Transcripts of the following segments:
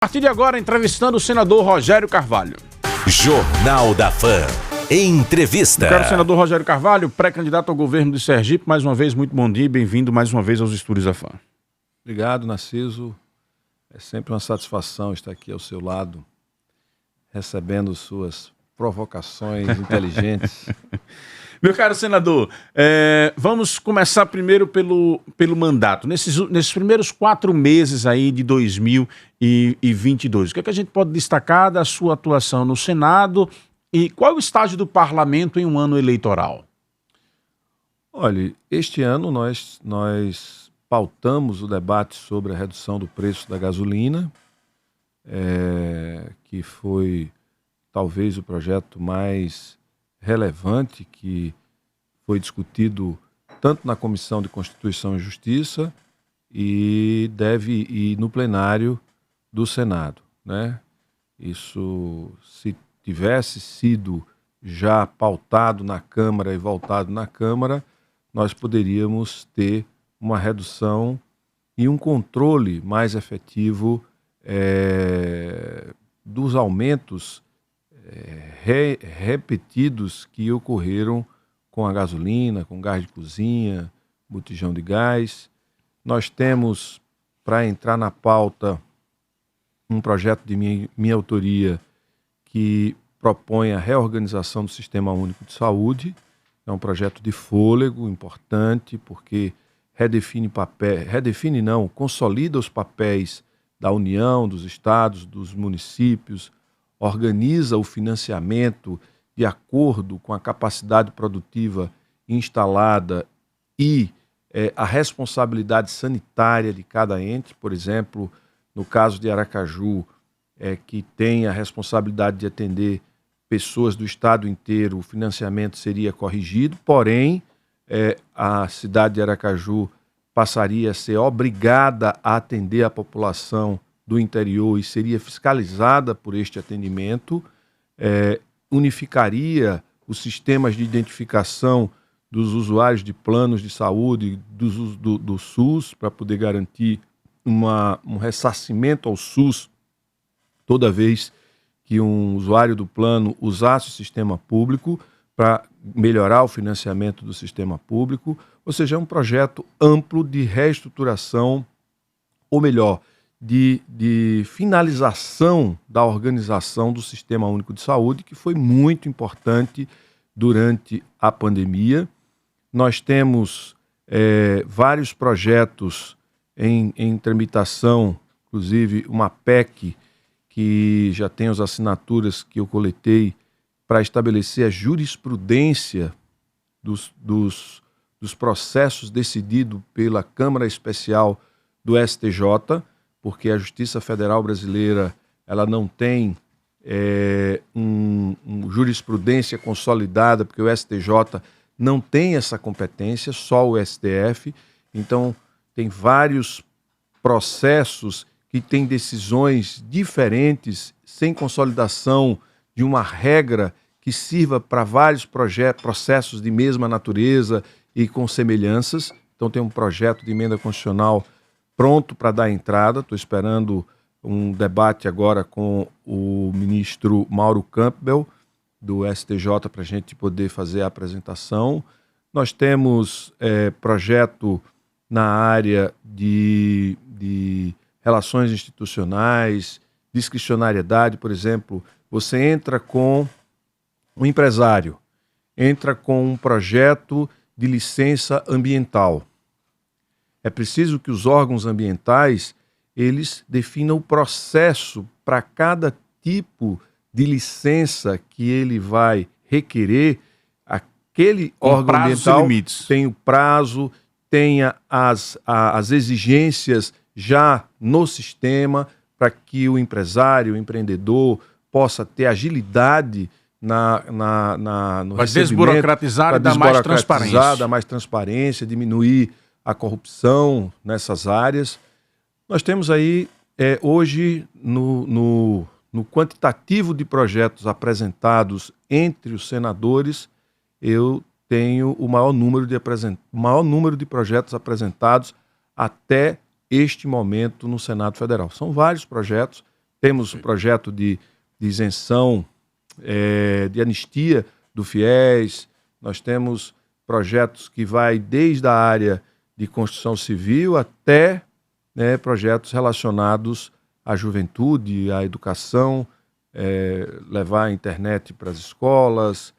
A partir de agora, entrevistando o senador Rogério Carvalho. Jornal da Fã. Entrevista. Eu quero o senador Rogério Carvalho, pré-candidato ao governo de Sergipe. Mais uma vez, muito bom dia e bem-vindo mais uma vez aos estúdios da Fã. Obrigado, Narciso. É sempre uma satisfação estar aqui ao seu lado, recebendo suas provocações inteligentes. Meu caro senador, vamos começar primeiro pelo mandato. Nesses primeiros 4 meses aí de 2022, o que é que a gente pode destacar da sua atuação no Senado e qual é o estágio do parlamento em um ano eleitoral? Olha, este ano nós pautamos o debate sobre a redução do preço da gasolina, que foi talvez o projeto mais relevante que foi discutido tanto na Comissão de Constituição e Justiça e deve ir no plenário do Senado, né? Isso, se tivesse sido já pautado na Câmara e voltado na Câmara, nós poderíamos ter uma redução e um controle mais efetivo dos aumentos repetidos que ocorreram com a gasolina, com gás de cozinha, botijão de gás. Nós temos, para entrar na pauta, um projeto de minha autoria que propõe a reorganização do Sistema Único de Saúde. É um projeto de fôlego importante, porque consolida os papéis da União, dos estados, dos municípios, organiza o financiamento de acordo com a capacidade produtiva instalada e a responsabilidade sanitária de cada ente. Por exemplo, no caso de Aracaju, que tem a responsabilidade de atender pessoas do estado inteiro, o financiamento seria corrigido, porém, a cidade de Aracaju passaria a ser obrigada a atender a população do interior e seria fiscalizada por este atendimento, unificaria os sistemas de identificação dos usuários de planos de saúde do SUS para poder garantir um ressarcimento ao SUS toda vez que um usuário do plano usasse o sistema público para melhorar o financiamento do sistema público, ou seja, é um projeto amplo de reestruturação, ou melhor, de finalização da organização do Sistema Único de Saúde, que foi muito importante durante a pandemia. Nós temos vários projetos em tramitação, inclusive uma PEC que já tem as assinaturas que eu coletei para estabelecer a jurisprudência dos processos decididos pela Câmara Especial do STJ, porque a Justiça Federal Brasileira ela não tem jurisprudência consolidada, porque o STJ não tem essa competência, só o STF. Então, tem vários processos que têm decisões diferentes, sem consolidação de uma regra que sirva para vários processos de mesma natureza e com semelhanças. Então, tem um projeto de emenda constitucional pronto para dar entrada. Estou esperando um debate agora com o ministro Mauro Campbell, do STJ, para a gente poder fazer a apresentação. Nós temos projeto na área de relações institucionais, discricionariedade, por exemplo. Você entra com um empresário, entra com um projeto de licença ambiental. É preciso que os órgãos ambientais eles definam o processo para cada tipo de licença que ele vai requerer. Aquele órgão ambiental tem o prazo, tem as exigências já no sistema para que o empresário, o empreendedor possa ter agilidade no vai desburocratizar e dar mais transparência. Dar mais transparência, diminuir a corrupção nessas áreas. Nós temos aí, hoje, no quantitativo de projetos apresentados entre os senadores, eu tenho o maior número de projetos apresentados até este momento no Senado Federal. São vários projetos, temos o projeto de isenção, de anistia do FIES, nós temos projetos que vai desde a área de construção civil até, né, projetos relacionados à juventude, à educação, levar a internet para as escolas.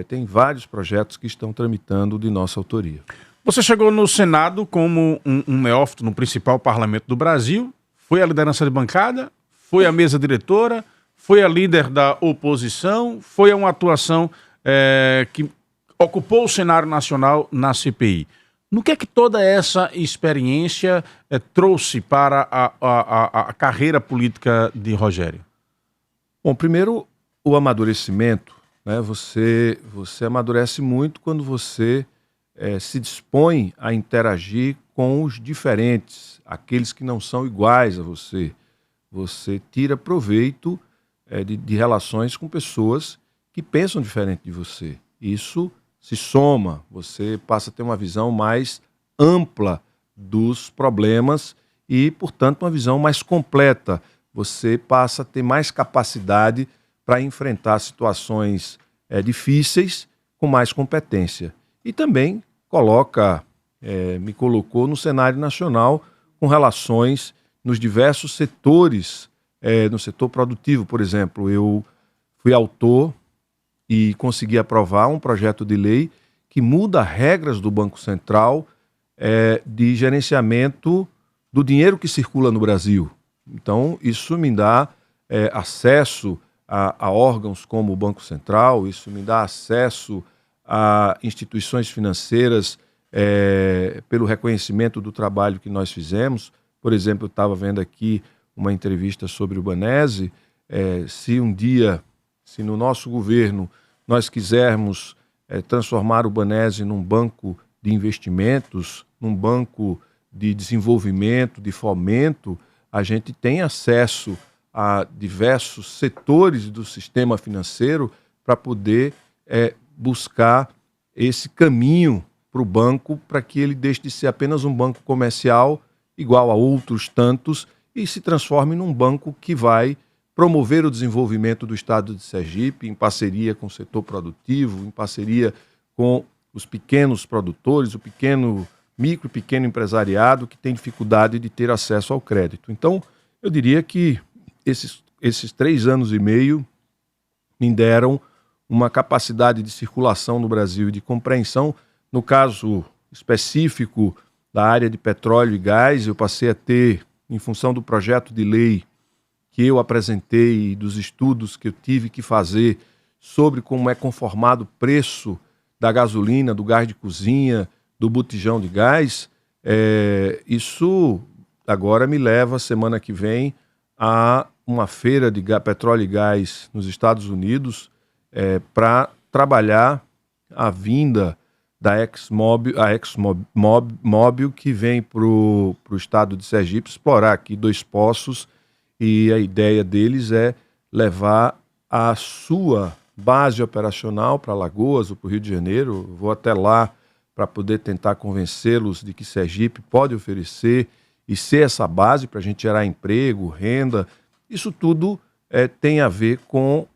Tem vários projetos que estão tramitando de nossa autoria. Você chegou no Senado como um neófito no principal parlamento do Brasil, foi a liderança de bancada, foi a mesa diretora, foi a líder da oposição, foi uma atuação que ocupou o cenário nacional na CPI. No que é que toda essa experiência trouxe para a carreira política de Rogério? Bom, primeiro, o amadurecimento, né? Você amadurece muito quando você se dispõe a interagir com os diferentes, aqueles que não são iguais a você. Você tira proveito de relações com pessoas que pensam diferente de você. Isso se soma, você passa a ter uma visão mais ampla dos problemas e, portanto, uma visão mais completa. Você passa a ter mais capacidade para enfrentar situações difíceis com mais competência. E também me colocou no cenário nacional com relações nos diversos setores, no setor produtivo, por exemplo. Eu fui autor e consegui aprovar um projeto de lei que muda regras do Banco Central de gerenciamento do dinheiro que circula no Brasil. Então, isso me dá acesso a órgãos como o Banco Central, isso me dá acesso a instituições financeiras pelo reconhecimento do trabalho que nós fizemos. Por exemplo, eu estava vendo aqui uma entrevista sobre o Banese. Se um dia, se no nosso governo nós quisermos transformar o Banese num banco de investimentos, num banco de desenvolvimento, de fomento, a gente tem acesso a diversos setores do sistema financeiro para poder buscar esse caminho para o banco, para que ele deixe de ser apenas um banco comercial igual a outros tantos e se transforme num banco que vai promover o desenvolvimento do estado de Sergipe em parceria com o setor produtivo, em parceria com os pequenos produtores, o micro e pequeno empresariado que tem dificuldade de ter acesso ao crédito. Então, eu diria que esses 3 anos e meio me deram uma capacidade de circulação no Brasil e de compreensão. No caso específico da área de petróleo e gás, eu passei a ter, em função do projeto de lei que eu apresentei e dos estudos que eu tive que fazer sobre como é conformado o preço da gasolina, do gás de cozinha, do botijão de gás, isso agora me leva, semana que vem, a uma feira de petróleo e gás nos Estados Unidos para trabalhar a vinda da ExxonMobil que vem para o estado de Sergipe explorar aqui 2 poços, e a ideia deles é levar a sua base operacional para Alagoas ou para o Rio de Janeiro. Eu vou até lá para poder tentar convencê-los de que Sergipe pode oferecer e ser essa base para a gente gerar emprego, renda. Isso tudo tem a ver com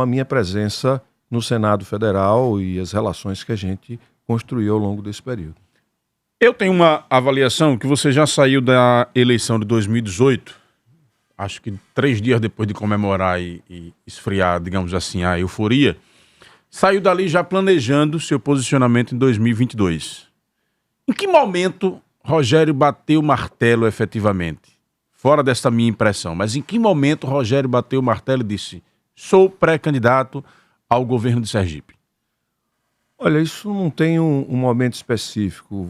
a minha presença no Senado Federal e as relações que a gente construiu ao longo desse período. Eu tenho uma avaliação que você já saiu da eleição de 2018, acho que 3 dias depois de comemorar e esfriar, digamos assim, a euforia, saiu dali já planejando seu posicionamento em 2022. Em que momento Rogério bateu o martelo efetivamente? Fora desta minha impressão, mas em que momento Rogério bateu o martelo e disse: sou pré-candidato ao governo de Sergipe? Olha, isso não tem um momento específico.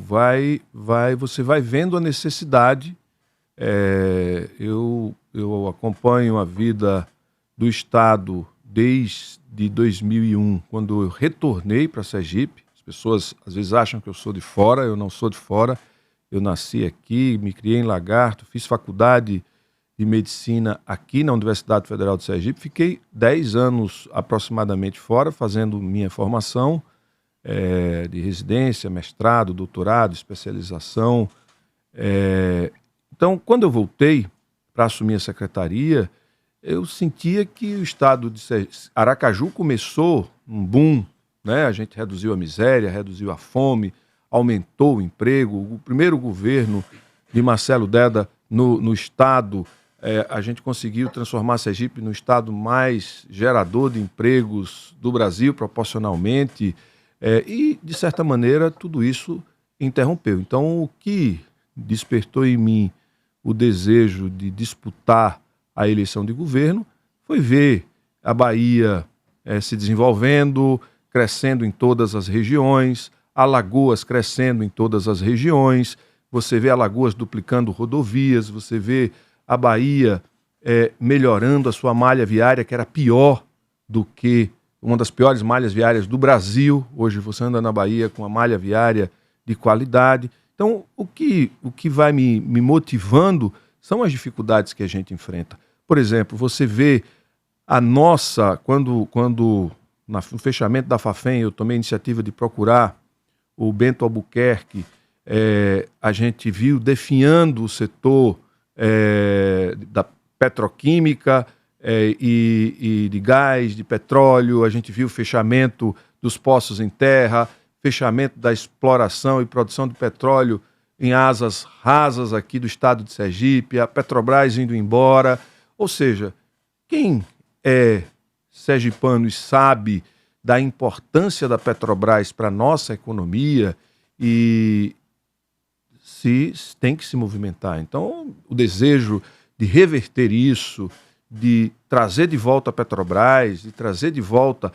Você vai vendo a necessidade. Eu acompanho a vida do Estado desde 2001, quando eu retornei para Sergipe. As pessoas às vezes acham que eu sou de fora, eu não sou de fora. Eu nasci aqui, me criei em Lagarto, fiz faculdade de medicina aqui na Universidade Federal de Sergipe. Fiquei 10 anos aproximadamente fora, fazendo minha formação de residência, mestrado, doutorado, especialização. Então, quando eu voltei para assumir a secretaria, eu sentia que o estado de Aracaju começou um boom, né? A gente reduziu a miséria, reduziu a fome, aumentou o emprego. O primeiro governo de Marcelo Deda no estado, a gente conseguiu transformar Sergipe no estado mais gerador de empregos do Brasil, proporcionalmente, e, de certa maneira, tudo isso interrompeu. Então, o que despertou em mim o desejo de disputar a eleição de governo foi ver a Bahia se desenvolvendo, crescendo em todas as regiões, Alagoas crescendo em todas as regiões, você vê Alagoas duplicando rodovias, você vê a Bahia melhorando a sua malha viária, que era pior do que uma das piores malhas viárias do Brasil. Hoje você anda na Bahia com uma malha viária de qualidade. Então, o que vai me motivando são as dificuldades que a gente enfrenta. Por exemplo, você vê a nossa, quando no fechamento da Fafem, eu tomei a iniciativa de procurar o Bento Albuquerque, a gente viu definhando o setor da petroquímica e de gás, de petróleo, a gente viu o fechamento dos poços em terra, fechamento da exploração e produção de petróleo em asas rasas aqui do estado de Sergipe, a Petrobras indo embora. Ou seja, quem é sergipano e sabe da importância da Petrobras para a nossa economia e tem que se movimentar. Então, o desejo de reverter isso, de trazer de volta a Petrobras, de trazer de volta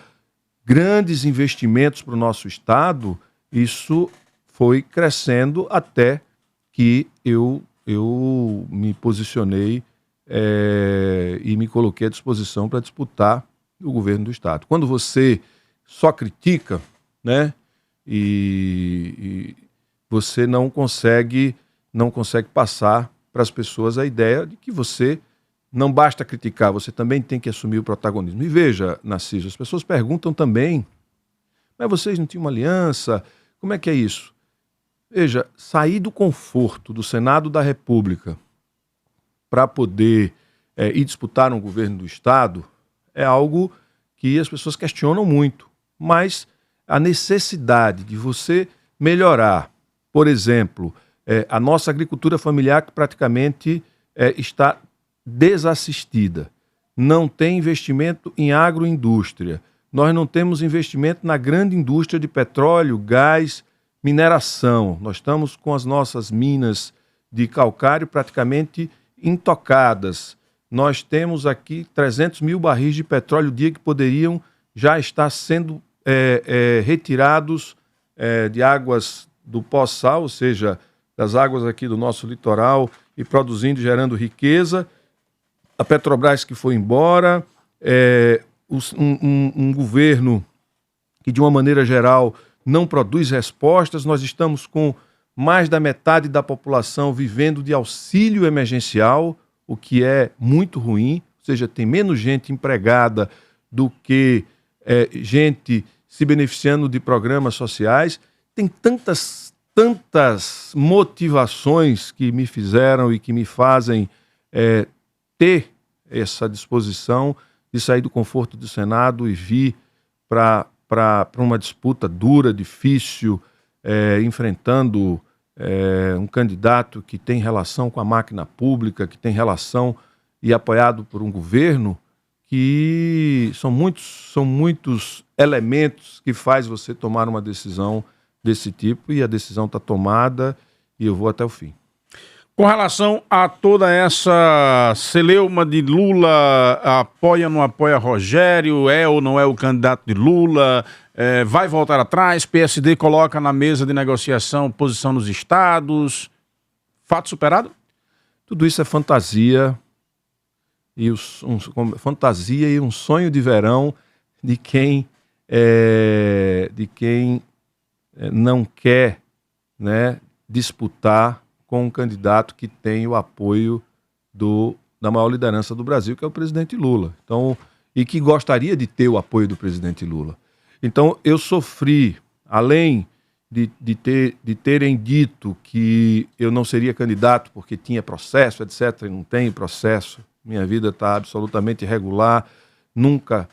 grandes investimentos para o nosso estado, isso foi crescendo até que eu me posicionei e me coloquei à disposição para disputar o governo do estado. Quando você só critica, né, e você não consegue passar para as pessoas a ideia de que você não basta criticar, você também tem que assumir o protagonismo. E veja, Narciso, as pessoas perguntam também, mas vocês não tinham uma aliança? Como é que é isso? Veja, sair do conforto do Senado da República para poder ir disputar um governo do Estado é algo que as pessoas questionam muito. Mas a necessidade de você melhorar, por exemplo, a nossa agricultura familiar, que praticamente está desassistida, não tem investimento em agroindústria, nós não temos investimento na grande indústria de petróleo, gás, mineração. Nós estamos com as nossas minas de calcário praticamente intocadas. Nós temos aqui 300 mil barris de petróleo dia que poderiam já estar sendo retirados de águas do pós-sal, ou seja, das águas aqui do nosso litoral e produzindo, gerando riqueza. A Petrobras que foi embora, um governo que, de uma maneira geral, não produz respostas. Nós estamos com mais da metade da população vivendo de auxílio emergencial, o que é muito ruim, ou seja, tem menos gente empregada do que gente se beneficiando de programas sociais. Tem tantas motivações que me fizeram e que me fazem ter essa disposição de sair do conforto do Senado e vir para uma disputa dura, difícil, enfrentando um candidato que tem relação com a máquina pública, que tem relação e apoiado por um governo que são muitos elementos que faz você tomar uma decisão desse tipo, e a decisão está tomada e eu vou até o fim. Com relação a toda essa celeuma de Lula, apoia ou não apoia Rogério, ou não é o candidato de Lula, vai voltar atrás, PSD coloca na mesa de negociação posição nos estados, fato superado? Tudo isso é fantasia e fantasia e um sonho de verão de quem não quer, né, disputar com um candidato que tem o apoio da maior liderança do Brasil, que é o presidente Lula. Então, e que gostaria de ter o apoio do presidente Lula. Então, eu sofri, além de terem dito que eu não seria candidato porque tinha processo, etc., e não tem processo minha vida está absolutamente regular, nunca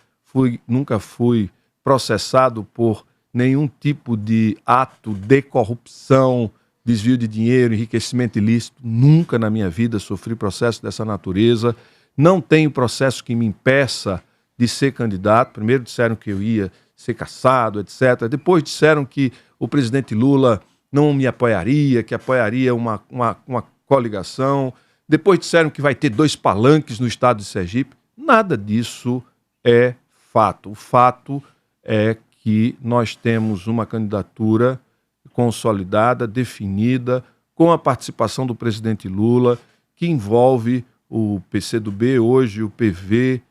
fui processado por nenhum tipo de ato de corrupção, desvio de dinheiro, enriquecimento ilícito. Nunca na minha vida sofri processo dessa natureza. Não tenho processo que me impeça de ser candidato. Primeiro disseram que eu ia ser cassado, etc. Depois disseram que o presidente Lula não me apoiaria, que apoiaria uma coligação. Depois disseram que vai ter 2 palanques no estado de Sergipe. Nada disso é fato. O fato é que nós temos uma candidatura consolidada, definida, com a participação do presidente Lula, que envolve o PCdoB, hoje o PV,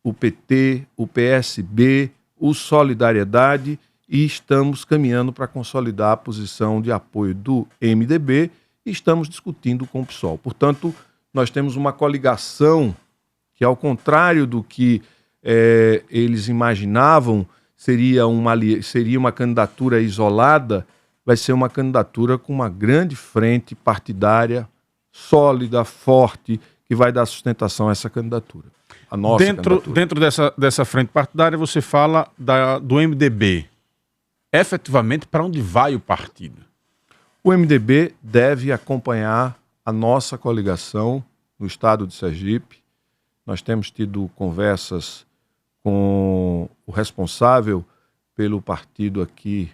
o PT, o PSB, o Solidariedade, e estamos caminhando para consolidar a posição de apoio do MDB e estamos discutindo com o PSOL. Portanto, nós temos uma coligação que, ao contrário do que eles imaginavam, seria uma candidatura isolada, vai ser uma candidatura com uma grande frente partidária, sólida, forte, que vai dar sustentação a essa candidatura. A nossa candidatura. Dentro dessa frente partidária, você fala do MDB. Efetivamente, para onde vai o partido? O MDB deve acompanhar a nossa coligação no estado de Sergipe. Nós temos tido conversas com o responsável pelo partido aqui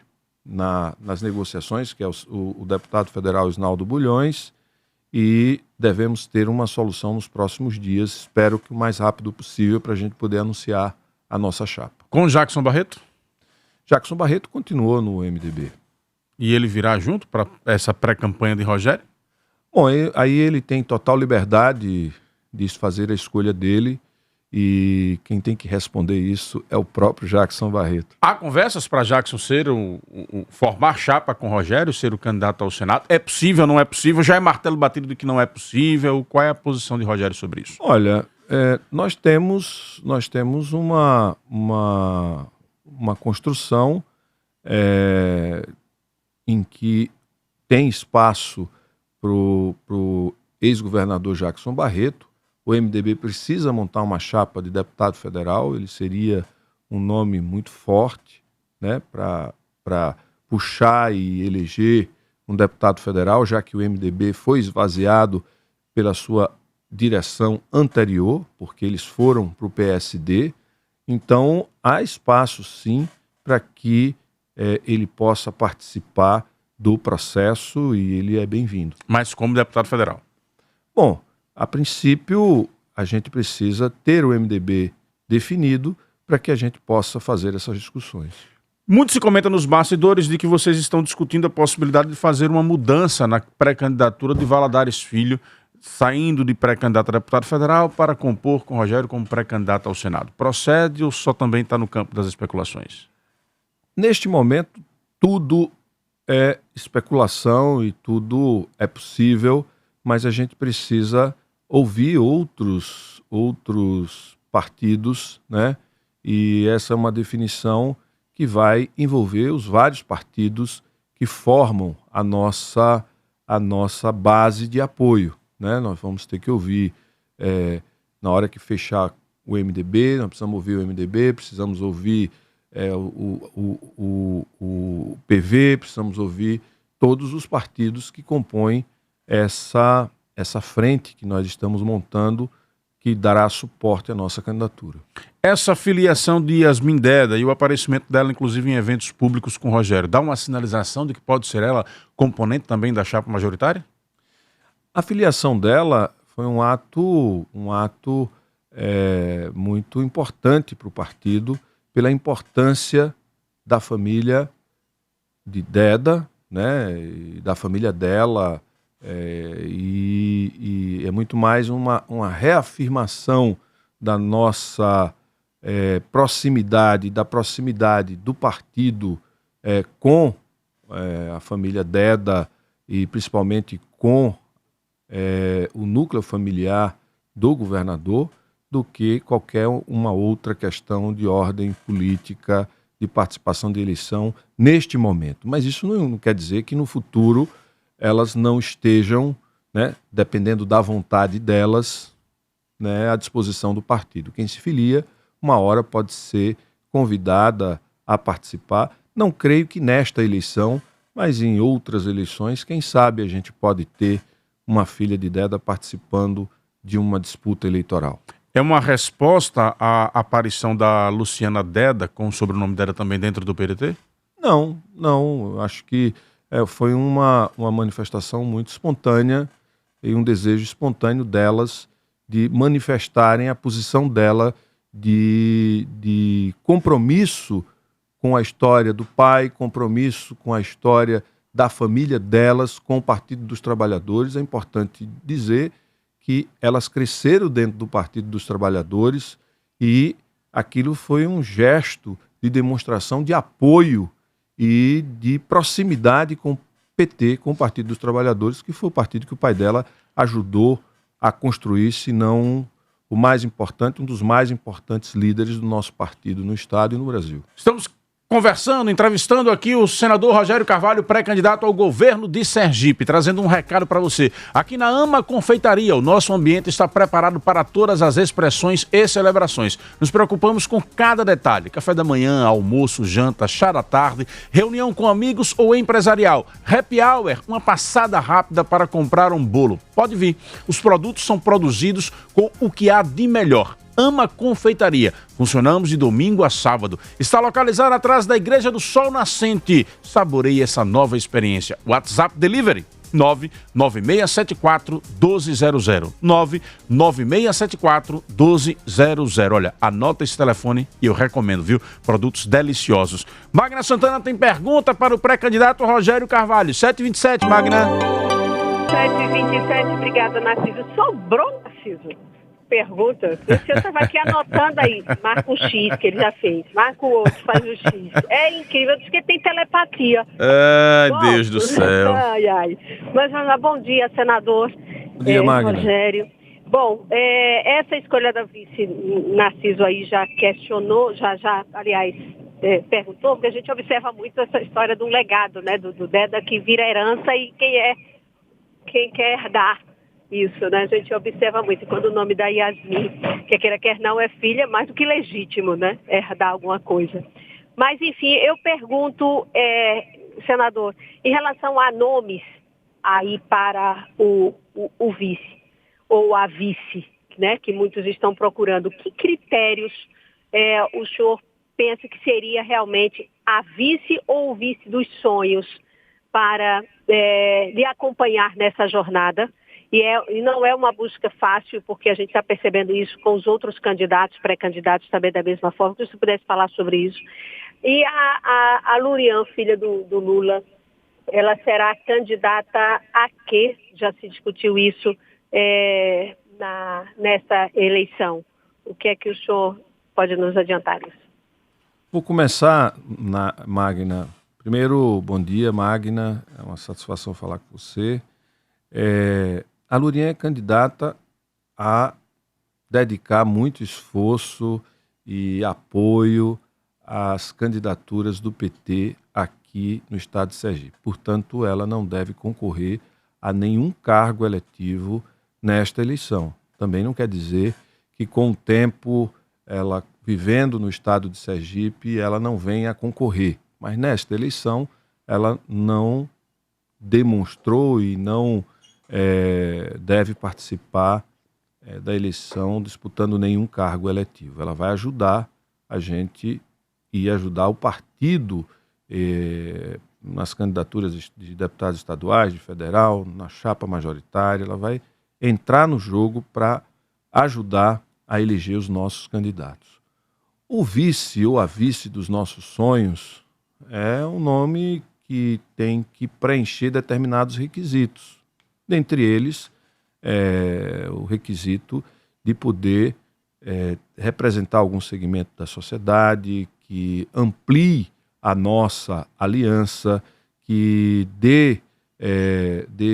nas negociações, que é o deputado federal Isnaldo Bulhões, e devemos ter uma solução nos próximos dias. Espero que o mais rápido possível, para a gente poder anunciar a nossa chapa. Com Jackson Barreto? Jackson Barreto continuou no MDB. E ele virá junto para essa pré-campanha de Rogério? Bom, aí ele tem total liberdade de fazer a escolha dele, e quem tem que responder isso é o próprio Jackson Barreto. Há conversas para Jackson ser formar chapa com Rogério, ser o candidato ao Senado? É possível, não é possível? Já é martelo batido de que não é possível? Qual é a posição de Rogério sobre isso? Olha, nós temos uma construção em que tem espaço para o ex-governador Jackson Barreto. O MDB precisa montar uma chapa de deputado federal, ele seria um nome muito forte, né, para puxar e eleger um deputado federal, já que o MDB foi esvaziado pela sua direção anterior, porque eles foram para o PSD. Então, há espaço, sim, para que ele possa participar do processo, e ele é bem-vindo. Mas como deputado federal? Bom, a princípio, a gente precisa ter o MDB definido para que a gente possa fazer essas discussões. Muito se comenta nos bastidores de que vocês estão discutindo a possibilidade de fazer uma mudança na pré-candidatura de Valadares Filho, saindo de pré-candidato a deputado federal para compor com Rogério como pré-candidato ao Senado. Procede ou só também está no campo das especulações? Neste momento, tudo é especulação e tudo é possível, mas a gente precisa ouvir outros partidos, né? E essa é uma definição que vai envolver os vários partidos que formam a nossa base de apoio, né? Nós vamos ter que ouvir, na hora que fechar o MDB, nós precisamos ouvir o MDB, precisamos ouvir o PV, precisamos ouvir todos os partidos que compõem essa frente que nós estamos montando, que dará suporte à nossa candidatura. Essa filiação de Yasmin Deda e o aparecimento dela, inclusive, em eventos públicos com o Rogério, dá uma sinalização de que pode ser ela componente também da chapa majoritária? A filiação dela foi um ato muito importante para o partido, pela importância da família de Deda, né, e da família dela, e é muito mais uma reafirmação da nossa proximidade, da proximidade do partido com a família Deda, e principalmente com o núcleo familiar do governador, do que qualquer uma outra questão de ordem política, de participação de eleição neste momento. Mas isso não quer dizer que no futuro elas não estejam, né, dependendo da vontade delas, né, à disposição do partido. Quem se filia, uma hora pode ser convidada a participar. Não creio que nesta eleição, mas em outras eleições, quem sabe a gente pode ter uma filha de Deda participando de uma disputa eleitoral. É uma resposta à aparição da Luciana Deda, com o sobrenome dela também dentro do PDT? Não, eu acho que foi uma manifestação muito espontânea e um desejo espontâneo delas de manifestarem a posição dela de compromisso com a história do pai, compromisso com a história da família delas, com o Partido dos Trabalhadores. É importante dizer que elas cresceram dentro do Partido dos Trabalhadores e aquilo foi um gesto de demonstração de apoio e de proximidade com o PT, com o Partido dos Trabalhadores, que foi o partido que o pai dela ajudou a construir, se não o mais importante, um dos mais importantes líderes do nosso partido no Estado e no Brasil. Estamos conversando, entrevistando aqui o senador Rogério Carvalho, pré-candidato ao governo de Sergipe, trazendo um recado para você. Aqui na Ama Confeitaria, o nosso ambiente está preparado para todas as expressões e celebrações. Nos preocupamos com cada detalhe: café da manhã, almoço, janta, chá da tarde, reunião com amigos ou empresarial, happy hour, uma passada rápida para comprar um bolo. Pode vir, os produtos são produzidos com o que há de melhor. Ama Confeitaria. Funcionamos de domingo a sábado. Está localizado atrás da Igreja do Sol Nascente. Saboreie essa nova experiência. WhatsApp Delivery 99674-1200. 99674-1200. Olha, anota esse telefone e eu recomendo, viu? Produtos deliciosos. Magna Santana tem pergunta para o pré-candidato Rogério Carvalho. 727, Magna. 727, obrigada, Narciso. Sobrou, Narciso? Pergunta. Você estava aqui anotando aí. Marca um X que ele já fez. Marca o outro, faz o X. É incrível, diz que tem telepatia. Ai, bom, Deus do céu. Ai. Mas vamos lá, bom dia, senador. Bom dia, Magna. Rogério. Bom, essa escolha da vice Narciso aí já questionou, aliás, perguntou, porque a gente observa muito essa história do legado, né, do Deda que vira herança e quem quer herdar isso, né? A gente observa muito. E quando o nome da Yasmin, quer não, é filha, mais do que legítimo, né? Herdar alguma coisa. Mas, enfim, eu pergunto, senador, em relação a nomes aí para o vice, ou a vice, né? Que muitos estão procurando. Que critérios o senhor pensa que seria realmente a vice ou o vice dos sonhos para lhe acompanhar nessa jornada? E não é uma busca fácil, porque a gente está percebendo isso com os outros candidatos, pré-candidatos também da mesma forma. Que você pudesse falar sobre isso. E a Lurian, filha do Lula, ela será candidata a quê? Já se discutiu isso nessa eleição. O que é que o senhor pode nos adiantar nisso? Vou começar, Magna. Primeiro, bom dia, Magna. É uma satisfação falar com você. A Lurian é candidata a dedicar muito esforço e apoio às candidaturas do PT aqui no estado de Sergipe. Portanto, ela não deve concorrer a nenhum cargo eletivo nesta eleição. Também não quer dizer que com o tempo, ela vivendo no estado de Sergipe, ela não venha a concorrer. Mas nesta eleição, ela não demonstrou e não deve participar da eleição disputando nenhum cargo eletivo. Ela vai ajudar a gente e ajudar o partido nas candidaturas de deputados estaduais, de federal, na chapa majoritária. Ela vai entrar no jogo para ajudar a eleger os nossos candidatos. O vice ou a vice dos nossos sonhos é um nome que tem que preencher determinados requisitos. Dentre eles, o requisito de poder representar algum segmento da sociedade, que amplie a nossa aliança, que dê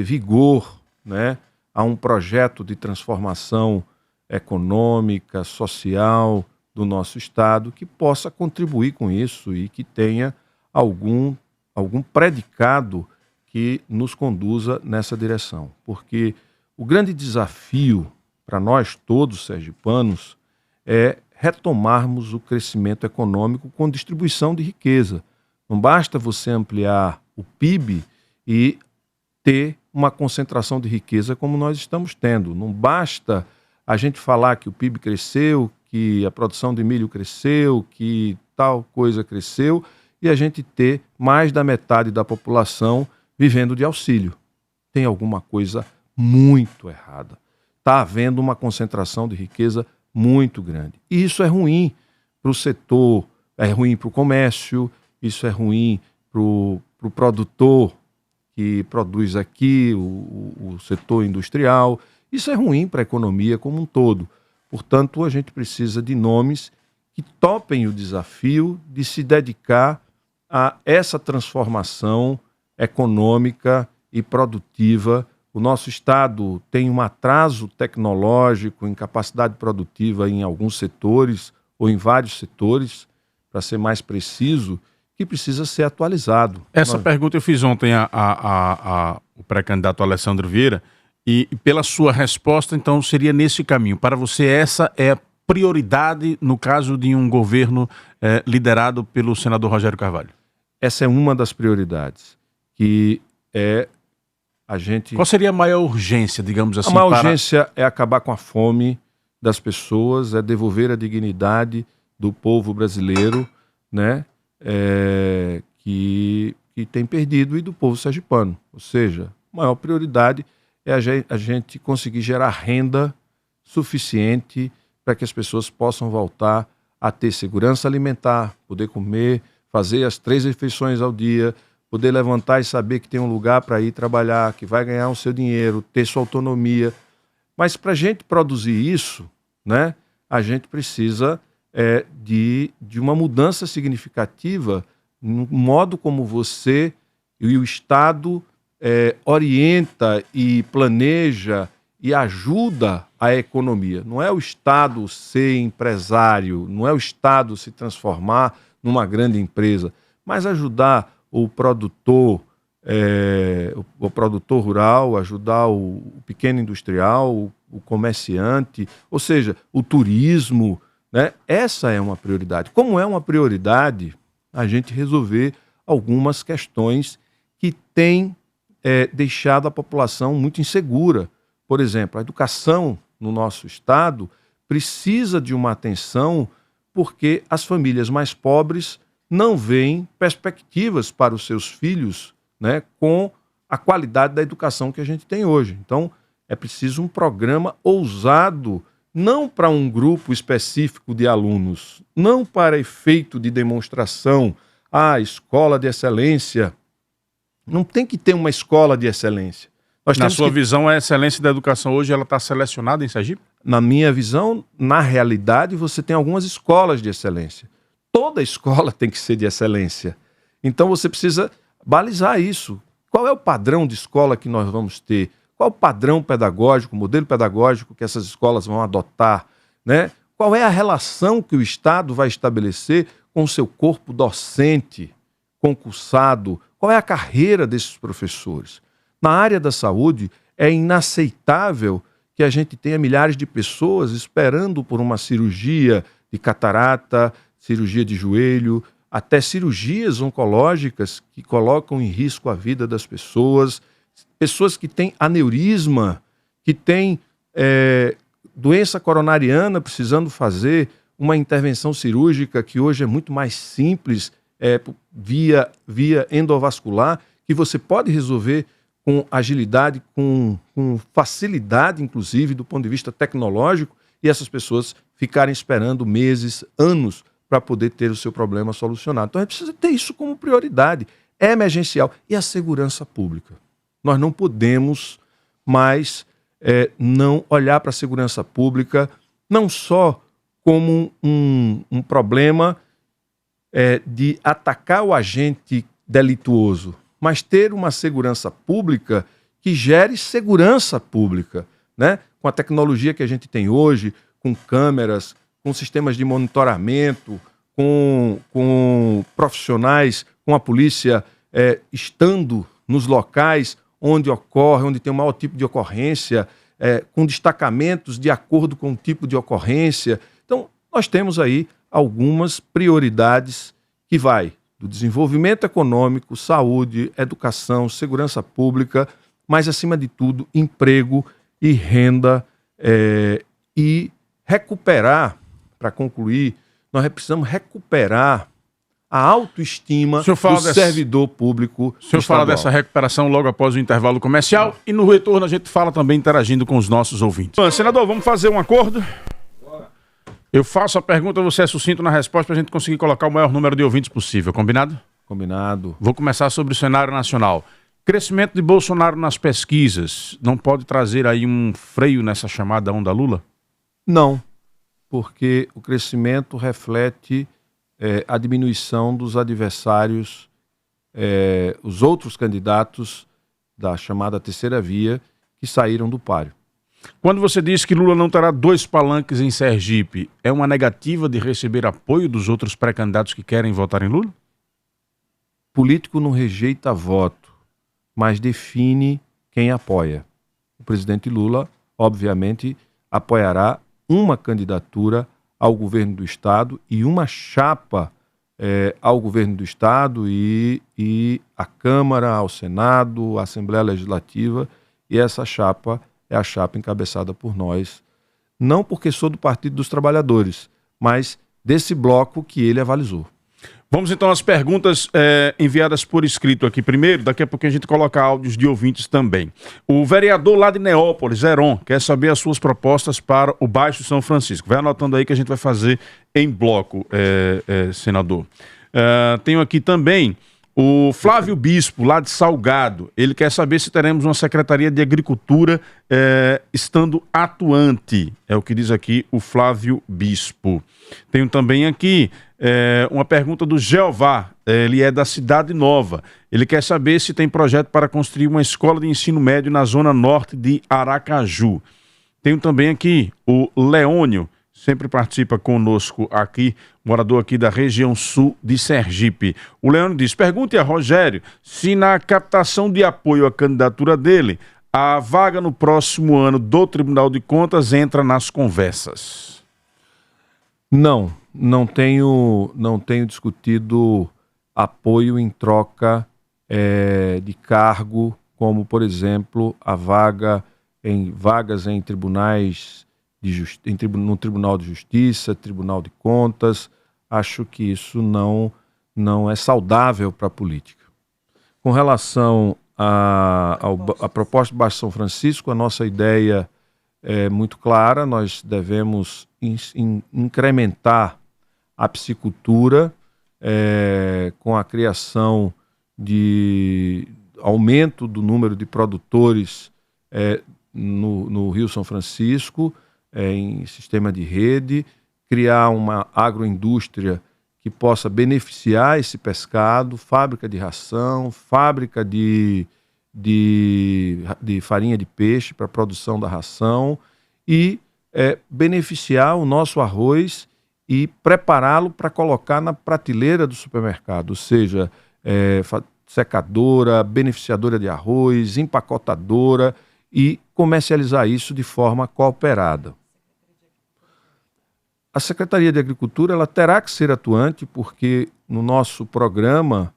vigor, né, a um projeto de transformação econômica, social do nosso Estado, que possa contribuir com isso e que tenha algum predicado que nos conduza nessa direção. Porque o grande desafio para nós todos sergipanos, é retomarmos o crescimento econômico com distribuição de riqueza. Não basta você ampliar o PIB e ter uma concentração de riqueza como nós estamos tendo. Não basta a gente falar que o PIB cresceu, que a produção de milho cresceu, que tal coisa cresceu, e a gente ter mais da metade da população vivendo de auxílio. Tem alguma coisa muito errada. Está havendo uma concentração de riqueza muito grande. E isso é ruim para o setor, é ruim para o comércio, isso é ruim para o produtor que produz aqui, o setor industrial. Isso é ruim para a economia como um todo. Portanto, a gente precisa de nomes que topem o desafio de se dedicar a essa transformação econômica e produtiva. O nosso Estado tem um atraso tecnológico em capacidade produtiva em alguns setores, ou em vários setores, para ser mais preciso, que precisa ser atualizado. Essa pergunta eu fiz ontem ao pré-candidato Alessandro Vieira, e pela sua resposta, então, seria nesse caminho. Para você, essa é a prioridade no caso de um governo liderado pelo senador Rogério Carvalho? Essa é uma das prioridades, que é a gente... Qual seria a maior urgência, digamos assim? A maior urgência é acabar com a fome das pessoas, é devolver a dignidade do povo brasileiro, né? Que tem perdido, e do povo sergipano. Ou seja, a maior prioridade é a gente conseguir gerar renda suficiente para que as pessoas possam voltar a ter segurança alimentar, poder comer, fazer as 3 refeições ao dia, poder levantar e saber que tem um lugar para ir trabalhar, que vai ganhar o seu dinheiro, ter sua autonomia. Mas para a gente produzir isso, né, a gente precisa de uma mudança significativa no modo como você e o Estado orienta e planeja e ajuda a economia. Não é o Estado ser empresário, não é o Estado se transformar numa grande empresa, mas ajudar o produtor rural, ajudar o pequeno industrial, o comerciante, ou seja, o turismo, né? Essa é uma prioridade. Como é uma prioridade a gente resolver algumas questões que têm deixado a população muito insegura. Por exemplo, a educação no nosso estado precisa de uma atenção porque as famílias mais pobres não veem perspectivas para os seus filhos, né, com a qualidade da educação que a gente tem hoje. Então, é preciso um programa ousado, não para um grupo específico de alunos, não para efeito de demonstração, escola de excelência. Não tem que ter uma escola de excelência. Na sua visão, a excelência da educação hoje ela está selecionada em Sergipe? Na minha visão, na realidade, você tem algumas escolas de excelência. Toda escola tem que ser de excelência. Então você precisa balizar isso. Qual é o padrão de escola que nós vamos ter? Qual é o padrão pedagógico, o modelo pedagógico que essas escolas vão adotar, né? Qual é a relação que o Estado vai estabelecer com o seu corpo docente, concursado? Qual é a carreira desses professores? Na área da saúde, é inaceitável que a gente tenha milhares de pessoas esperando por uma cirurgia de catarata, cirurgia de joelho, até cirurgias oncológicas que colocam em risco a vida das pessoas, pessoas que têm aneurisma, que têm doença coronariana, precisando fazer uma intervenção cirúrgica que hoje é muito mais simples, via endovascular, que você pode resolver com agilidade, com facilidade, inclusive, do ponto de vista tecnológico, e essas pessoas ficarem esperando meses, anos, para poder ter o seu problema solucionado. Então a gente precisa ter isso como prioridade. É emergencial. E a segurança pública. Nós não podemos mais não olhar para a segurança pública não só como um problema de atacar o agente delituoso, mas ter uma segurança pública que gere segurança pública, né? Com a tecnologia que a gente tem hoje, com câmeras, com sistemas de monitoramento, com profissionais, com a polícia estando nos locais onde ocorre, onde tem o maior tipo de ocorrência, com destacamentos de acordo com o tipo de ocorrência. Então, nós temos aí algumas prioridades que vai do desenvolvimento econômico, saúde, educação, segurança pública, mas, acima de tudo, emprego e renda, e recuperar, para concluir, nós precisamos recuperar a autoestima do servidor público. O senhor fala dessa recuperação logo após o intervalo comercial e no retorno a gente fala também interagindo com os nossos ouvintes. Senador, vamos fazer um acordo? Eu faço a pergunta, você é sucinto na resposta para a gente conseguir colocar o maior número de ouvintes possível, combinado? Combinado. Vou começar sobre o cenário nacional. Crescimento de Bolsonaro nas pesquisas não pode trazer aí um freio nessa chamada onda Lula? Não, porque o crescimento reflete a diminuição dos adversários, os outros candidatos da chamada terceira via que saíram do páreo. Quando você diz que Lula não terá 2 palanques em Sergipe, é uma negativa de receber apoio dos outros pré-candidatos que querem votar em Lula? Político não rejeita voto, mas define quem apoia. O presidente Lula, obviamente, apoiará uma candidatura ao governo do Estado e uma chapa ao governo do Estado e à Câmara, ao Senado, à Assembleia Legislativa, e essa chapa é a chapa encabeçada por nós, não porque sou do Partido dos Trabalhadores, mas desse bloco que ele avalizou. Vamos então às perguntas enviadas por escrito aqui primeiro, daqui a pouco a gente coloca áudios de ouvintes também. O vereador lá de Neópolis, Heron, quer saber as suas propostas para o Baixo São Francisco. Vai anotando aí que a gente vai fazer em bloco, senador. Tenho aqui também o Flávio Bispo, lá de Salgado. Ele quer saber se teremos uma Secretaria de Agricultura estando atuante. É o que diz aqui o Flávio Bispo. Tenho também aqui uma pergunta do Jeová. Ele é da Cidade Nova. Ele quer saber se tem projeto para construir uma escola de ensino médio na zona norte de Aracaju. Tenho também aqui o Leônio, sempre participa conosco aqui, morador aqui da região sul de Sergipe. O Leandro diz, pergunte a Rogério se na captação de apoio à candidatura dele, a vaga no próximo ano do Tribunal de Contas entra nas conversas. Não tenho discutido apoio em troca de cargo, como, por exemplo, vagas em tribunais no Tribunal de Justiça, Tribunal de Contas. Acho que isso não é saudável para a política. Com relação à proposta do Baixo São Francisco, a nossa ideia é muito clara. Nós devemos incrementar a piscicultura com a criação de aumento do número de produtores no Rio São Francisco, em sistema de rede, criar uma agroindústria que possa beneficiar esse pescado, fábrica de ração, fábrica de farinha de peixe para a produção da ração e beneficiar o nosso arroz e prepará-lo para colocar na prateleira do supermercado, ou seja, secadora, beneficiadora de arroz, empacotadora, e comercializar isso de forma cooperada. A Secretaria de Agricultura ela terá que ser atuante porque no nosso programa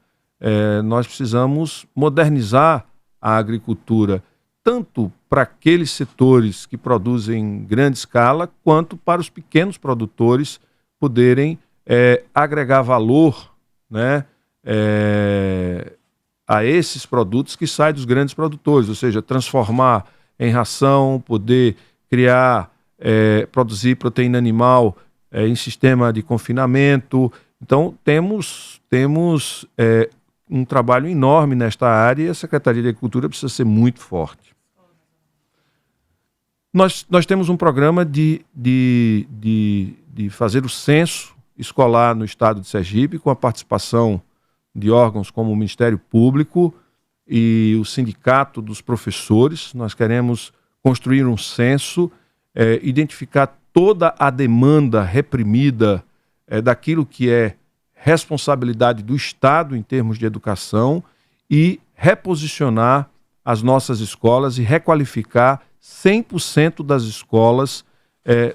nós precisamos modernizar a agricultura, tanto para aqueles setores que produzem em grande escala, quanto para os pequenos produtores poderem agregar valor, né, a esses produtos que saem dos grandes produtores, ou seja, transformar em ração, poder criar, produzir proteína animal em sistema de confinamento. Então, temos um trabalho enorme nesta área e a Secretaria de Agricultura precisa ser muito forte. Nós temos um programa de fazer o censo escolar no estado de Sergipe, com a participação de órgãos como o Ministério Público e o Sindicato dos Professores. Nós queremos construir um censo, identificar toda a demanda reprimida daquilo que é responsabilidade do Estado em termos de educação e reposicionar as nossas escolas e requalificar 100% das escolas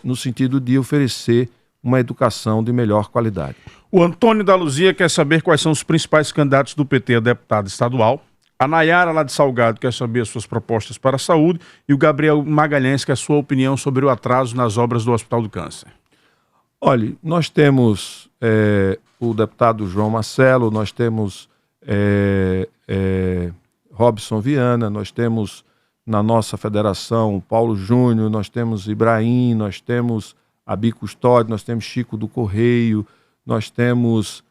no sentido de oferecer uma educação de melhor qualidade. O Antônio da Luzia quer saber quais são os principais candidatos do PT a deputado estadual. A Nayara, lá de Salgado, quer saber as suas propostas para a saúde. E o Gabriel Magalhães quer a sua opinião sobre o atraso nas obras do Hospital do Câncer. Olha, nós temos o deputado João Marcelo, nós temos Robson Viana, nós temos na nossa federação Paulo Júnior, nós temos Ibrahim, nós temos Abi Custódio, nós temos Chico do Correio, nós temos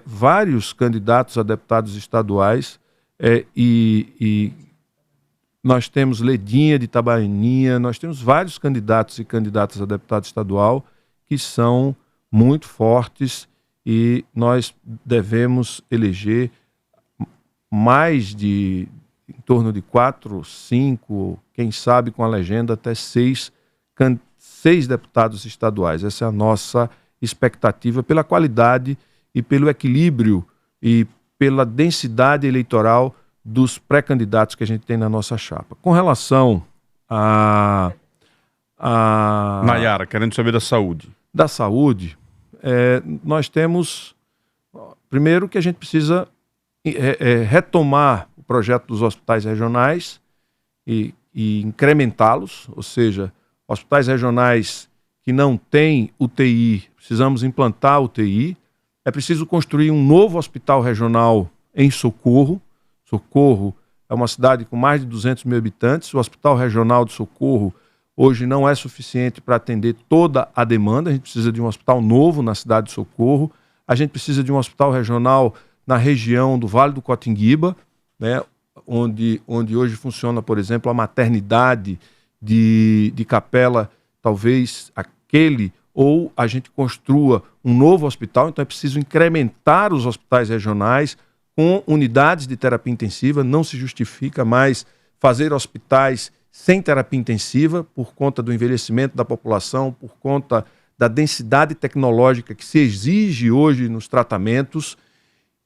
vários candidatos a deputados estaduais e nós temos Ledinha de Itabaianinha, nós temos vários candidatos e candidatas a deputado estadual que são muito fortes e nós devemos eleger em torno de 4, 5, quem sabe com a legenda até 6 deputados estaduais. Essa é a nossa expectativa pela qualidade e pelo equilíbrio e pela densidade eleitoral dos pré-candidatos que a gente tem na nossa chapa. Com relação a Nayara, querendo saber da saúde. Da saúde, nós temos, primeiro, que a gente precisa retomar o projeto dos hospitais regionais e incrementá-los, ou seja, hospitais regionais que não têm UTI, precisamos implantar UTI. É preciso construir um novo hospital regional em Socorro. Socorro é uma cidade com mais de 200 mil habitantes. O Hospital Regional de Socorro hoje não é suficiente para atender toda a demanda. A gente precisa de um hospital novo na cidade de Socorro. A gente precisa de um hospital regional na região do Vale do Cotinguiba, né, onde hoje funciona, por exemplo, a maternidade de Capela, talvez aquele, ou a gente construa um novo hospital. Então é preciso incrementar os hospitais regionais com unidades de terapia intensiva. Não se justifica mais fazer hospitais sem terapia intensiva por conta do envelhecimento da população, por conta da densidade tecnológica que se exige hoje nos tratamentos,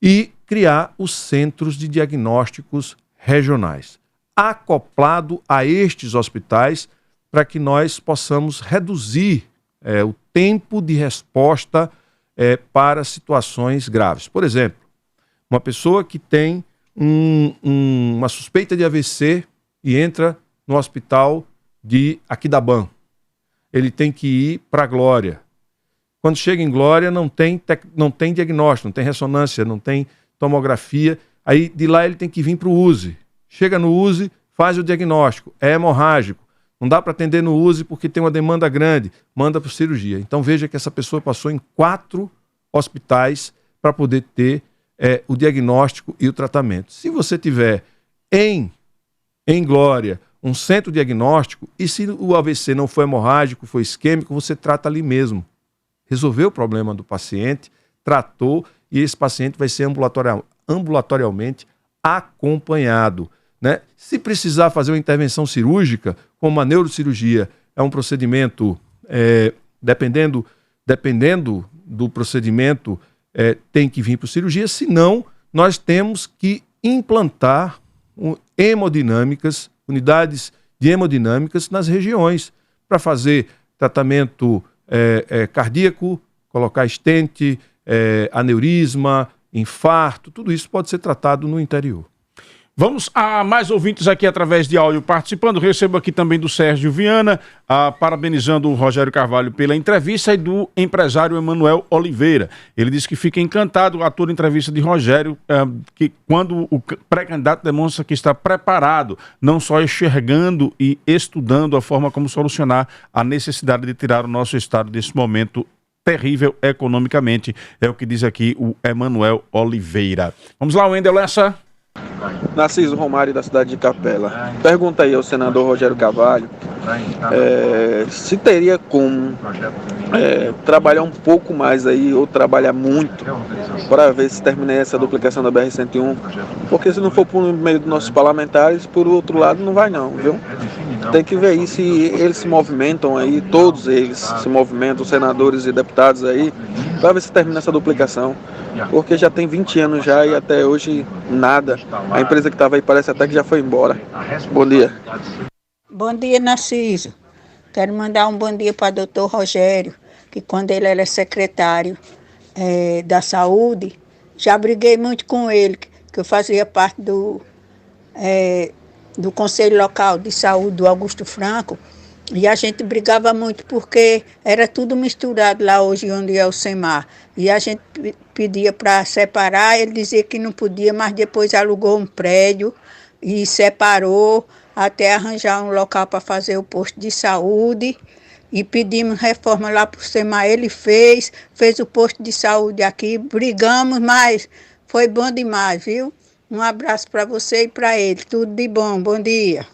e criar os centros de diagnósticos regionais, acoplado a estes hospitais, para que nós possamos reduzir o tempo de resposta para situações graves. Por exemplo, uma pessoa que tem uma suspeita de AVC e entra no hospital de Aquidabam, ele tem que ir para a Glória. Quando chega em Glória, não tem diagnóstico, não tem ressonância, não tem tomografia. Aí de lá ele tem que vir para o USE. Chega no USE, faz o diagnóstico, é hemorrágico. Não dá para atender no USE porque tem uma demanda grande, manda para cirurgia. Então veja que essa pessoa passou em 4 hospitais para poder ter o diagnóstico e o tratamento. Se você tiver em Glória um centro diagnóstico, e se o AVC não foi hemorrágico, foi isquêmico, você trata ali mesmo. Resolveu o problema do paciente, tratou, e esse paciente vai ser ambulatorialmente acompanhado, né? Se precisar fazer uma intervenção cirúrgica, como a neurocirurgia, é um procedimento, dependendo do procedimento, tem que vir para cirurgia, senão nós temos que implantar hemodinâmicas, unidades de hemodinâmicas nas regiões, para fazer tratamento cardíaco, colocar stent, aneurisma, infarto, tudo isso pode ser tratado no interior. Vamos a mais ouvintes aqui através de áudio participando. Recebo aqui também do Sérgio Viana, parabenizando o Rogério Carvalho pela entrevista, e do empresário Emanuel Oliveira. Ele disse que fica encantado a toda entrevista de Rogério, que quando o pré-candidato demonstra que está preparado, não só enxergando e estudando a forma como solucionar a necessidade de tirar o nosso estado desse momento terrível economicamente. É o que diz aqui o Emanuel Oliveira. Vamos lá, Wendel Lessa. Narciso Romário, da cidade de Capela. Pergunta aí ao senador Rogério Carvalho se teria como trabalhar um pouco mais aí, ou trabalhar muito, para ver se termina essa duplicação da BR-101, porque se não for por meio dos nossos parlamentares, por outro lado não vai não, viu? Tem que ver aí se eles se movimentam aí, todos eles se movimentam, senadores e deputados aí, para ver se termina essa duplicação, porque já tem 20 anos já e até hoje nada. A empresa que estava aí parece até que já foi embora. Bom dia. Bom dia, Narciso. Quero mandar um bom dia para o doutor Rogério, que quando ele era secretário da saúde, já briguei muito com ele, que eu fazia parte do Conselho Local de Saúde do Augusto Franco, e a gente brigava muito porque era tudo misturado lá hoje onde é o SEMAR. E a gente pedia para separar, ele dizia que não podia, mas depois alugou um prédio e separou até arranjar um local para fazer o posto de saúde. E pedimos reforma lá para o SEMAR. Ele fez o posto de saúde aqui, brigamos, mas foi bom demais, viu? Um abraço para você e para ele. Tudo de bom. Bom dia.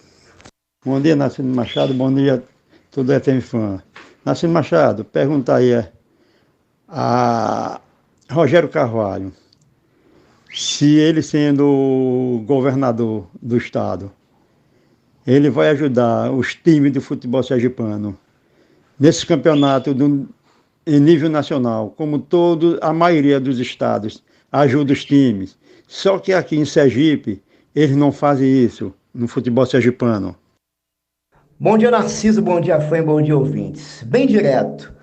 Bom dia, Narciso Machado. Bom dia, tudo é FM Fã. Narciso Machado, pergunta aí a Rogério Carvalho se ele, sendo governador do estado, ele vai ajudar os times de futebol sergipano nesse campeonato em nível nacional, como a maioria dos estados ajuda os times. Só que aqui em Sergipe, eles não fazem isso no futebol sergipano. Bom dia, Narciso, bom dia, fã, bom dia, ouvintes. Bem direto.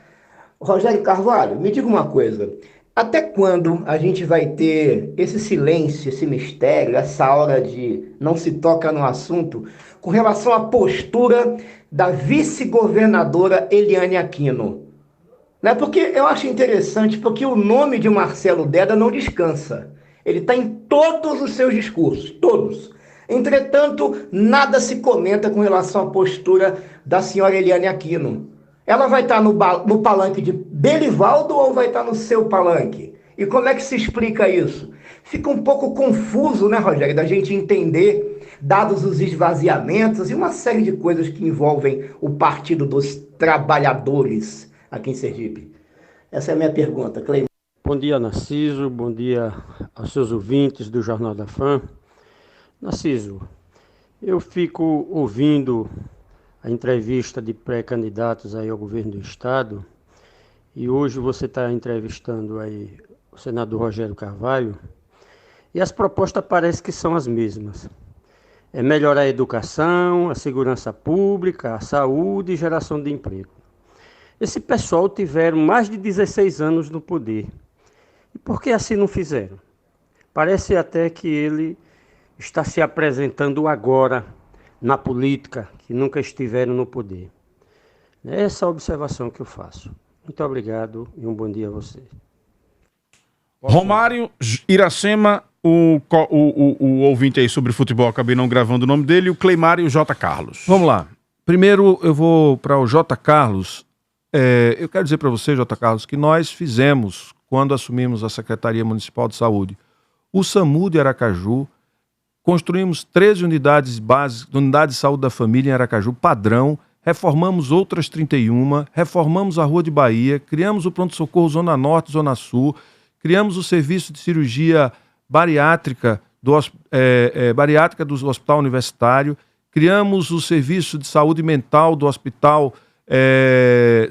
Rogério Carvalho, me diga uma coisa. Até quando a gente vai ter esse silêncio, esse mistério, essa hora de não se toca no assunto, com relação à postura da vice-governadora Eliane Aquino? Né? Porque eu acho interessante, porque o nome de Marcelo Deda não descansa. Ele está em todos os seus discursos, todos. Entretanto, nada se comenta com relação à postura da senhora Eliane Aquino. Ela vai estar no palanque de Belivaldo ou vai estar no seu palanque? E como é que se explica isso? Fica um pouco confuso, né, Rogério, da gente entender, dados os esvaziamentos e uma série de coisas que envolvem o Partido dos Trabalhadores aqui em Sergipe. Essa é a minha pergunta, Cleide. Bom dia, Narciso. Bom dia aos seus ouvintes do Jornal da Fã. Narciso, eu fico ouvindo a entrevista de pré-candidatos aí ao governo do estado e hoje você está entrevistando aí o senador Rogério Carvalho e as propostas parecem que são as mesmas. É melhorar a educação, a segurança pública, a saúde e geração de emprego. Esse pessoal tiveram mais de 16 anos no poder. E por que assim não fizeram? Parece até que ele está se apresentando agora na política, que nunca estiveram no poder. É essa a observação que eu faço. Muito obrigado e um bom dia a você. Romário Iracema, o ouvinte aí sobre futebol, acabei não gravando o nome dele, o Cleimário e o J. Carlos. Vamos lá. Primeiro eu vou para o J. Carlos. Eu quero dizer para você, J. Carlos, que nós fizemos, quando assumimos a Secretaria Municipal de Saúde, o SAMU de Aracaju. Construímos 13 unidades básicas, unidades de saúde da família em Aracaju, padrão, reformamos outras 31, reformamos a Rua de Bahia, criamos o pronto-socorro Zona Norte, Zona Sul, criamos o serviço de cirurgia bariátrica do Hospital Universitário, criamos o serviço de saúde mental do Hospital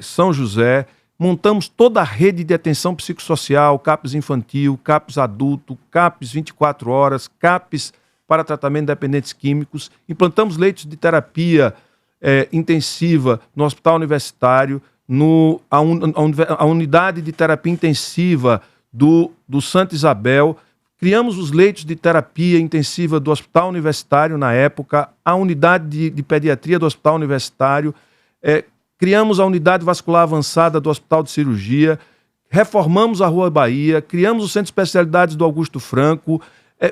São José, montamos toda a rede de atenção psicossocial, CAPS infantil, CAPS adulto, CAPS 24 horas, CAPS para tratamento de dependentes químicos, implantamos leitos de terapia intensiva no Hospital Universitário, a unidade de terapia intensiva do Santa Isabel, criamos os leitos de terapia intensiva do Hospital Universitário na época, a unidade de pediatria do Hospital Universitário, criamos a unidade vascular avançada do Hospital de Cirurgia, reformamos a Rua Bahia, criamos o Centro de Especialidades do Augusto Franco,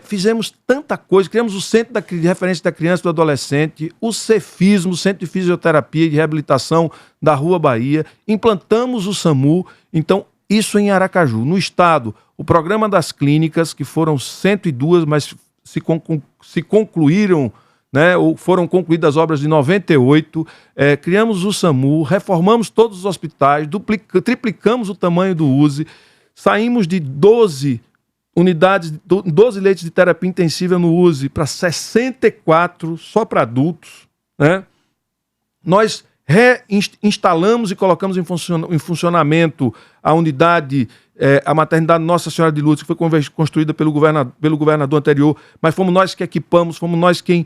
fizemos tanta coisa, criamos o Centro de Referência da Criança e do Adolescente, o Cefismo, o Centro de Fisioterapia e de Reabilitação da Rua Bahia, implantamos o SAMU, então isso em Aracaju. No estado, o Programa das Clínicas, que foram 102, mas se concluíram, né, ou foram concluídas as obras de 98, criamos o SAMU, reformamos todos os hospitais, triplicamos o tamanho do USE, saímos de 12 leitos de terapia intensiva no USE para 64 só para adultos, né? Nós reinstalamos e colocamos em funcionamento a unidade, a maternidade Nossa Senhora de Lourdes, que foi construída pelo governador anterior, mas fomos nós que equipamos, fomos nós quem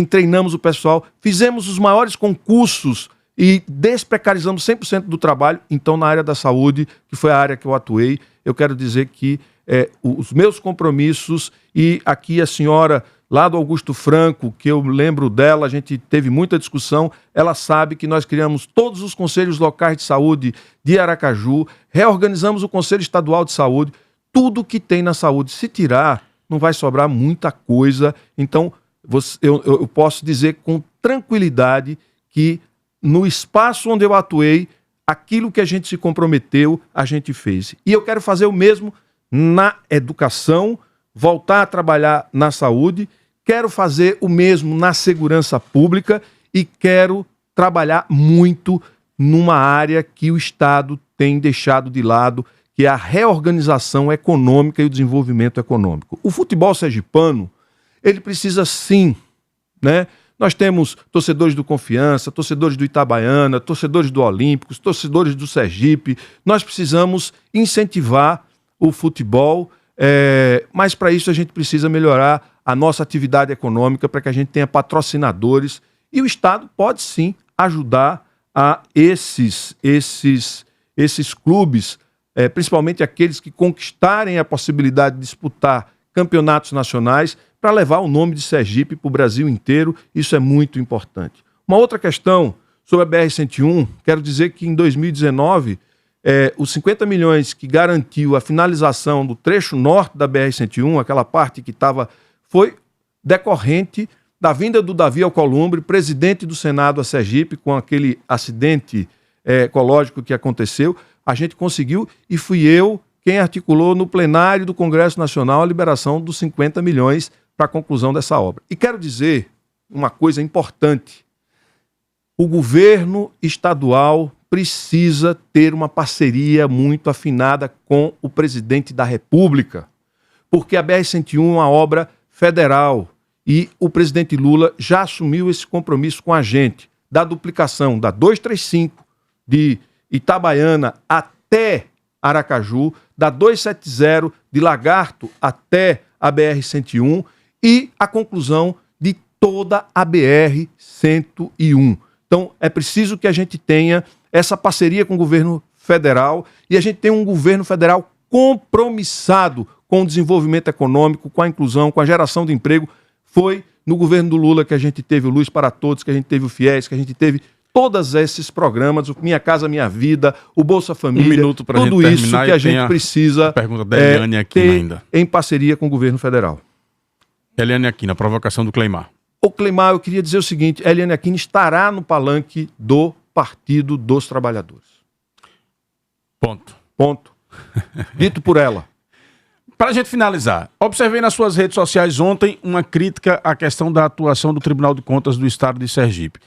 treinamos o pessoal, fizemos os maiores concursos e desprecarizamos 100% do trabalho. Então, na área da saúde, que foi a área que eu atuei, eu quero dizer que os meus compromissos, e aqui a senhora lá do Augusto Franco, que eu lembro dela, a gente teve muita discussão, ela sabe que nós criamos todos os conselhos locais de saúde de Aracaju, reorganizamos o Conselho Estadual de Saúde, tudo que tem na saúde, se tirar, não vai sobrar muita coisa. Então, eu posso dizer com tranquilidade que no espaço onde eu atuei, aquilo que a gente se comprometeu, a gente fez. E eu quero fazer o mesmo na educação, voltar a trabalhar na saúde, quero fazer o mesmo na segurança pública e quero trabalhar muito numa área que o Estado tem deixado de lado, que é a reorganização econômica e o desenvolvimento econômico. O futebol sergipano, ele precisa sim, né? Nós temos torcedores do Confiança, torcedores do Itabaiana, torcedores do Olímpicos, torcedores do Sergipe. Nós precisamos incentivar o futebol, mas para isso a gente precisa melhorar a nossa atividade econômica, para que a gente tenha patrocinadores, e o Estado pode sim ajudar a esses clubes, principalmente aqueles que conquistarem a possibilidade de disputar campeonatos nacionais, para levar o nome de Sergipe para o Brasil inteiro. Isso é muito importante. Uma outra questão sobre a BR-101, quero dizer que em 2019, os 50 milhões que garantiu a finalização do trecho norte da BR-101, aquela parte que foi decorrente da vinda do Davi Alcolumbre, presidente do Senado a Sergipe, com aquele acidente ecológico que aconteceu. A gente conseguiu, e fui eu quem articulou no plenário do Congresso Nacional a liberação dos 50 milhões para a conclusão dessa obra. E quero dizer uma coisa importante: o governo estadual precisa ter uma parceria muito afinada com o presidente da República, porque a BR-101 é uma obra federal e o presidente Lula já assumiu esse compromisso com a gente, da duplicação da 235 de Itabaiana até Aracaju, da 270 de Lagarto até a BR-101 e a conclusão de toda a BR-101. Então, é preciso que a gente tenha essa parceria com o governo federal e a gente tenha um governo federal compromissado com o desenvolvimento econômico, com a inclusão, com a geração de emprego. Foi no governo do Lula que a gente teve o Luz para Todos, que a gente teve o FIES, que a gente teve todos esses programas, o Minha Casa Minha Vida, o Bolsa Família, tudo isso que a gente precisa ter em parceria com o governo federal. Eliane Aquino, a provocação do Cleimar. O Cleimar, eu queria dizer o seguinte: Eliane Aquino estará no palanque do Partido dos Trabalhadores. Ponto. Dito por ela. Para a gente finalizar, observei nas suas redes sociais ontem uma crítica à questão da atuação do Tribunal de Contas do Estado de Sergipe.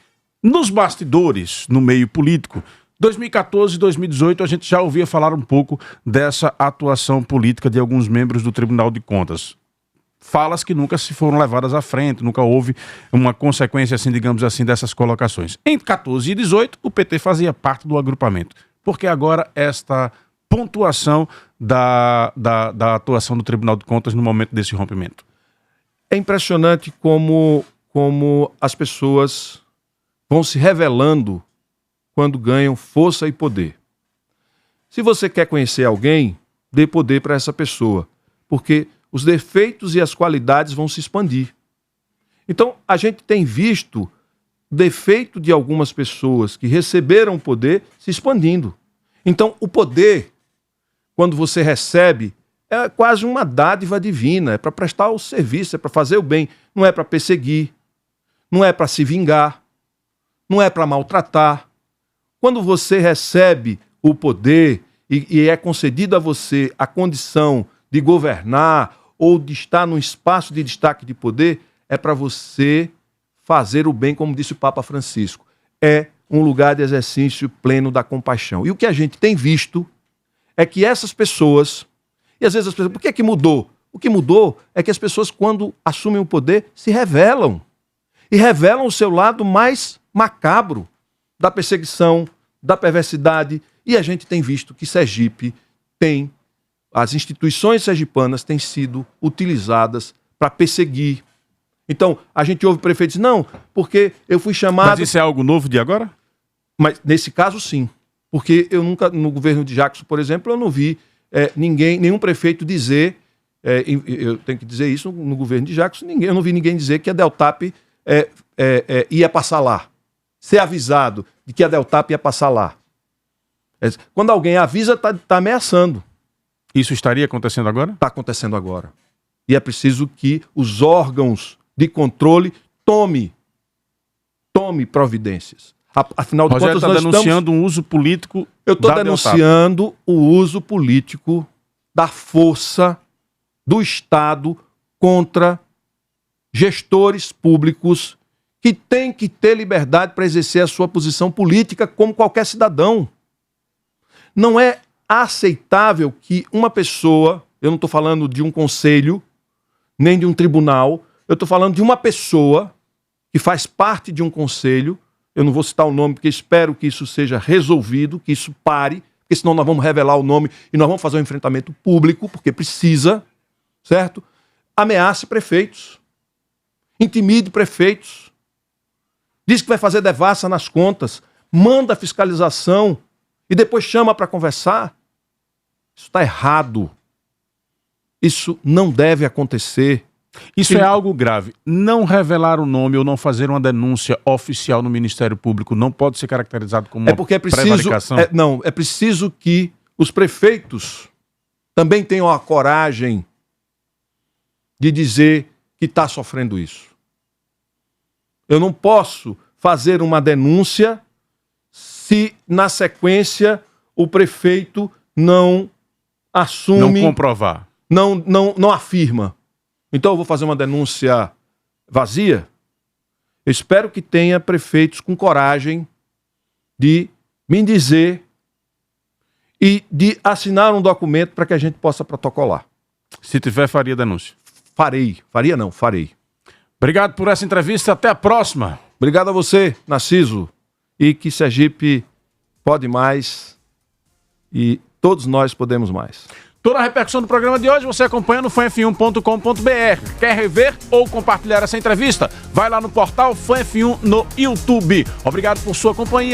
Nos bastidores, no meio político, 2014 e 2018 a gente já ouvia falar um pouco dessa atuação política de alguns membros do Tribunal de Contas. Falas que nunca se foram levadas à frente, nunca houve uma consequência, assim, digamos assim, dessas colocações. Em 14 e 18, o PT fazia parte do agrupamento. Por que agora esta pontuação da atuação do Tribunal de Contas no momento desse rompimento? É impressionante como as pessoas vão se revelando quando ganham força e poder. Se você quer conhecer alguém, dê poder para essa pessoa, porque os defeitos e as qualidades vão se expandir. Então, a gente tem visto o defeito de algumas pessoas que receberam o poder se expandindo. Então, o poder, quando você recebe, é quase uma dádiva divina, é para prestar o serviço, é para fazer o bem, não é para perseguir, não é para se vingar, não é para maltratar. Quando você recebe o poder e é concedido a você a condição de governar ou de estar num espaço de destaque de poder, é para você fazer o bem, como disse o Papa Francisco. É um lugar de exercício pleno da compaixão. E o que a gente tem visto é que essas pessoas, e às vezes as pessoas, por que mudou? O que mudou é que as pessoas, quando assumem o poder, se revelam. E revelam o seu lado mais macabro. da perseguição, da perversidade, e a gente tem visto que Sergipe tem, as instituições sergipanas têm sido utilizadas para perseguir. Então, a gente ouve prefeitos, não, porque eu fui chamado... Mas isso é algo novo de agora? Mas nesse caso, sim. Porque eu nunca, no governo de Jackson, por exemplo, eu não vi nenhum prefeito dizer, eu tenho que dizer isso no governo de Jackson, eu não vi ninguém dizer que a Deltap ia passar lá. Ser avisado de que a Deltap ia passar lá. Quando alguém avisa, está ameaçando. Isso estaria acontecendo agora? Está acontecendo agora. E é preciso que os órgãos de controle tome providências. Afinal de Rogério contas, nós denunciando um uso político. Eu estou denunciando o uso político da força do Estado contra gestores públicos que têm que ter liberdade para exercer a sua posição política como qualquer cidadão. Não é aceitável que uma pessoa, eu não estou falando de um conselho, nem de um tribunal, eu estou falando de uma pessoa que faz parte de um conselho, eu não vou citar o nome porque espero que isso seja resolvido, que isso pare, porque senão nós vamos revelar o nome e nós vamos fazer um enfrentamento público, porque precisa, certo? Ameace prefeitos, intimide prefeitos, diz que vai fazer devassa nas contas, manda fiscalização e depois chama para conversar. Isso está errado. Isso não deve acontecer. Isso é algo grave. Não revelar o nome ou não fazer uma denúncia oficial no Ministério Público não pode ser caracterizado como uma prevaricação? Não, é preciso que os prefeitos também tenham a coragem de dizer que está sofrendo isso. Eu não posso fazer uma denúncia se, na sequência, o prefeito não assume... Não comprovar. Não afirma. Então eu vou fazer uma denúncia vazia? Eu espero que tenha prefeitos com coragem de me dizer e de assinar um documento para que a gente possa protocolar. Se tiver, faria denúncia. Farei. Faria não, farei. Obrigado por essa entrevista. Até a próxima. Obrigado a você, Narciso. E que Sergipe pode mais e todos nós podemos mais. Toda a repercussão do programa de hoje você acompanha no fanf1.com.br. Quer rever ou compartilhar essa entrevista? Vai lá no portal FanF1 no YouTube. Obrigado por sua companhia.